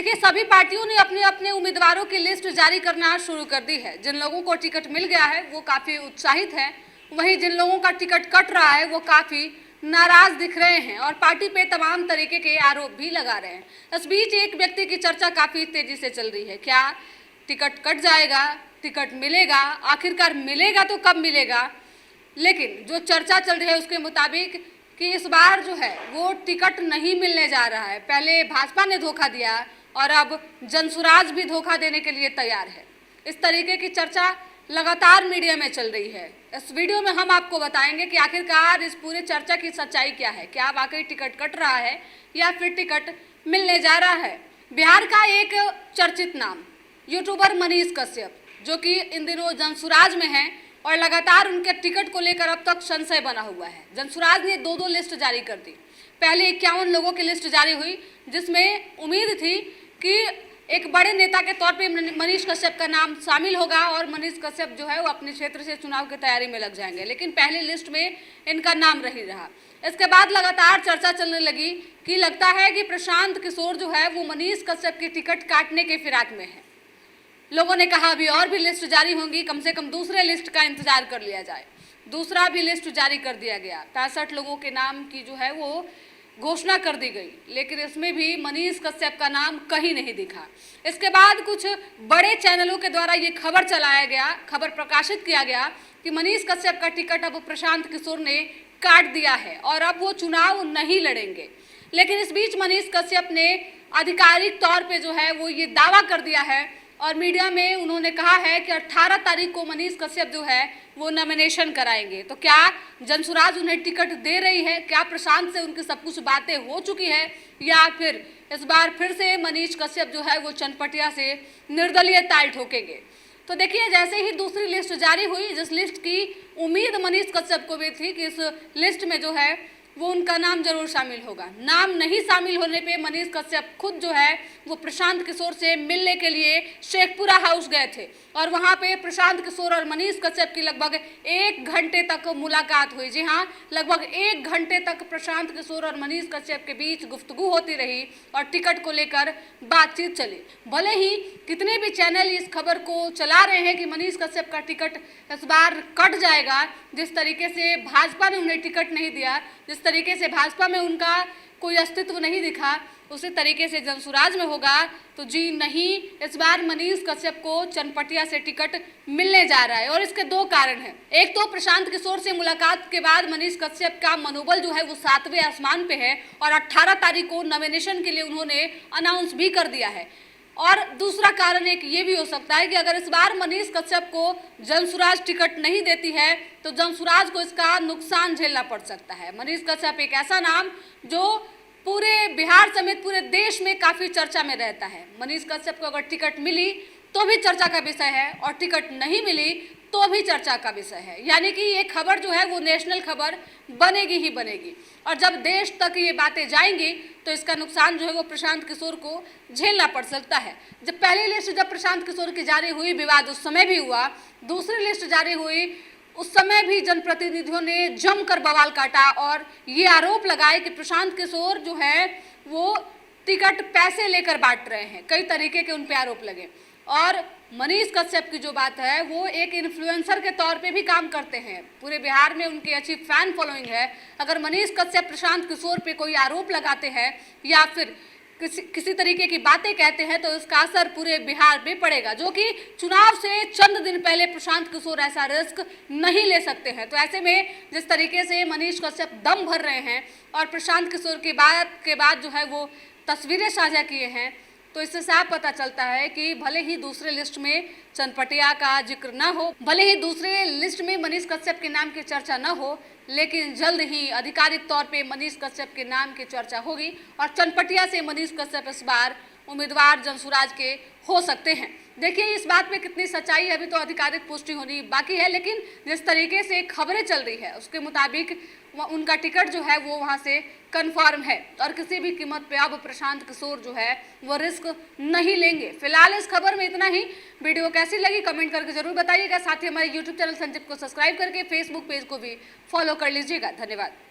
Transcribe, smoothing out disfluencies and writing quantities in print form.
देखिए, सभी पार्टियों ने अपने अपने उम्मीदवारों की लिस्ट जारी करना शुरू कर दी है। जिन लोगों को टिकट मिल गया है वो काफी उत्साहित हैं, वहीं जिन लोगों का टिकट कट रहा है वो काफी नाराज दिख रहे हैं और पार्टी पे तमाम तरीके के आरोप भी लगा रहे हैं। इस बीच एक व्यक्ति की चर्चा काफी तेजी से चल रही है। क्या टिकट कट जाएगा, टिकट मिलेगा, आखिरकार मिलेगा तो कब मिलेगा? लेकिन जो चर्चा चल रही है उसके मुताबिक कि इस बार जो है वो टिकट नहीं मिलने जा रहा है। पहले भाजपा ने धोखा दिया और अब जनसुराज भी धोखा देने के लिए तैयार है। इस तरीके की चर्चा लगातार मीडिया में चल रही है। इस वीडियो में हम आपको बताएंगे कि आखिरकार इस पूरे चर्चा की सच्चाई क्या है। क्या वाकई टिकट कट रहा है या फिर टिकट मिलने जा रहा है? बिहार का एक चर्चित नाम यूट्यूबर मनीष कश्यप, जो कि इन दिनों जनसुराज में है और लगातार उनके टिकट को लेकर अब तक संशय बना हुआ है। जनसुराज ने दो लिस्ट जारी कर दी। पहले 51 लोगों की लिस्ट जारी हुई, जिसमें उम्मीद थी कि एक बड़े नेता के तौर पे मनीष कश्यप का नाम शामिल होगा और मनीष कश्यप जो है वो अपने क्षेत्र से चुनाव की तैयारी में लग जाएंगे, लेकिन पहली लिस्ट में इनका नाम नहीं रहा। इसके बाद लगातार चर्चा चलने लगी कि लगता है कि प्रशांत किशोर जो है वो मनीष कश्यप की टिकट काटने के फिराक में है। लोगों ने कहा अभी और भी लिस्ट जारी होंगी, कम से कम दूसरे लिस्ट का इंतजार कर लिया जाए। दूसरा भी लिस्ट जारी कर दिया गया। 65 लोगों के नाम की जो है वो घोषणा कर दी गई, लेकिन इसमें भी मनीष कश्यप का नाम कहीं नहीं दिखा। इसके बाद कुछ बड़े चैनलों के द्वारा ये खबर प्रकाशित किया गया कि मनीष कश्यप का टिकट अब प्रशांत किशोर ने काट दिया है और अब वो चुनाव नहीं लड़ेंगे। लेकिन इस बीच मनीष कश्यप ने आधिकारिक तौर पे जो है वो ये दावा कर दिया है और मीडिया में उन्होंने कहा है कि 18 तारीख को मनीष कश्यप जो है वो नॉमिनेशन कराएंगे। तो क्या जनसुराज उन्हें टिकट दे रही है? क्या प्रशांत से उनकी सब कुछ बातें हो चुकी है या फिर इस बार फिर से मनीष कश्यप जो है वो चनपटिया से निर्दलीय ताल ठोकेंगे? तो देखिए, जैसे ही दूसरी लिस्ट जारी हुई, जिस लिस्ट की उम्मीद मनीष कश्यप को भी थी कि इस लिस्ट में जो है वो उनका नाम जरूर शामिल होगा, नाम नहीं शामिल होने पे मनीष कश्यप खुद जो है वो प्रशांत किशोर से मिलने के लिए शेखपुरा हाउस गए थे और वहाँ पे प्रशांत किशोर और मनीष कश्यप की लगभग 1 घंटे तक मुलाकात हुई। जी हाँ, लगभग 1 घंटे तक प्रशांत किशोर और मनीष कश्यप के बीच गुफ्तगू होती रही और टिकट को लेकर बातचीत चली। भले ही कितने भी चैनल इस खबर को चला रहे हैं कि मनीष कश्यप का टिकट इस बार कट जाएगा, जिस तरीके से भाजपा ने उन्हें टिकट नहीं दिया, जिस तरीके से भाजपा में उनका कोई अस्तित्व नहीं दिखा, उसी तरीके से जनसुराज में होगा। तो जी नहीं, इस बार मनीष कश्यप को चनपटिया से टिकट मिलने जा रहा है और इसके 2 कारण हैं। एक तो प्रशांत किशोर से मुलाकात के बाद मनीष कश्यप का मनोबल जो है वो 7वें आसमान पे है और 18 तारीख को नॉमिनेशन के लिए उन्होंने अनाउंस भी कर दिया है। और दूसरा कारण एक ये भी हो सकता है कि अगर इस बार मनीष कश्यप को जनसुराज टिकट नहीं देती है तो जनसुराज को इसका नुकसान झेलना पड़ सकता है। मनीष कश्यप एक ऐसा नाम जो पूरे बिहार समेत पूरे देश में काफ़ी चर्चा में रहता है। मनीष कश्यप को अगर टिकट मिली तो भी चर्चा का विषय है और टिकट नहीं मिली तो भी चर्चा का विषय है। यानी कि ये खबर जो है वो नेशनल खबर बनेगी ही बनेगी और जब देश तक ये बातें जाएंगी तो इसका नुकसान जो है वो प्रशांत किशोर को झेलना पड़ सकता है। जब पहली लिस्ट जब प्रशांत किशोर की जारी हुई, विवाद उस समय भी हुआ। दूसरी लिस्ट जारी हुई, उस समय भी जनप्रतिनिधियों ने जमकर बवाल काटा और ये आरोप लगाए कि प्रशांत किशोर जो है वो टिकट पैसे लेकर बांट रहे हैं। कई तरीके के उन पे आरोप लगे और मनीष कश्यप की जो बात है वो एक इन्फ्लुएंसर के तौर पे भी काम करते हैं। पूरे बिहार में उनकी अच्छी फैन फॉलोइंग है। अगर मनीष कश्यप प्रशांत किशोर पे कोई आरोप लगाते हैं या फिर किसी तरीके की बातें कहते हैं तो इसका असर पूरे बिहार में पड़ेगा, जो कि चुनाव से चंद दिन पहले प्रशांत किशोर ऐसा रिस्क नहीं ले सकते हैं। तो ऐसे में जिस तरीके से मनीष कश्यप दम भर रहे हैं और प्रशांत किशोर की बात के बाद जो है वो तस्वीरें साझा किए हैं, तो इससे साफ पता चलता है कि भले ही दूसरे लिस्ट में चनपटिया का जिक्र न हो, भले ही दूसरे लिस्ट में मनीष कश्यप के नाम की चर्चा न हो, लेकिन जल्द ही आधिकारिक तौर पे मनीष कश्यप के नाम की चर्चा होगी और चनपटिया से मनीष कश्यप इस बार उम्मीदवार जनसुराज के हो सकते हैं। देखिए, इस बात में कितनी सच्चाई है अभी तो आधिकारिक पुष्टि होनी बाकी है, लेकिन जिस तरीके से खबरें चल रही है उसके मुताबिक उनका टिकट जो है वो वहाँ से कंफर्म है और किसी भी कीमत पे अब प्रशांत किशोर जो है वो रिस्क नहीं लेंगे। फिलहाल इस खबर में इतना ही। वीडियो कैसी लगी कमेंट करके जरूर बताइएगा। साथ ही हमारे यूट्यूब चैनल संजीव को सब्सक्राइब करके फेसबुक पेज को भी फॉलो कर लीजिएगा। धन्यवाद।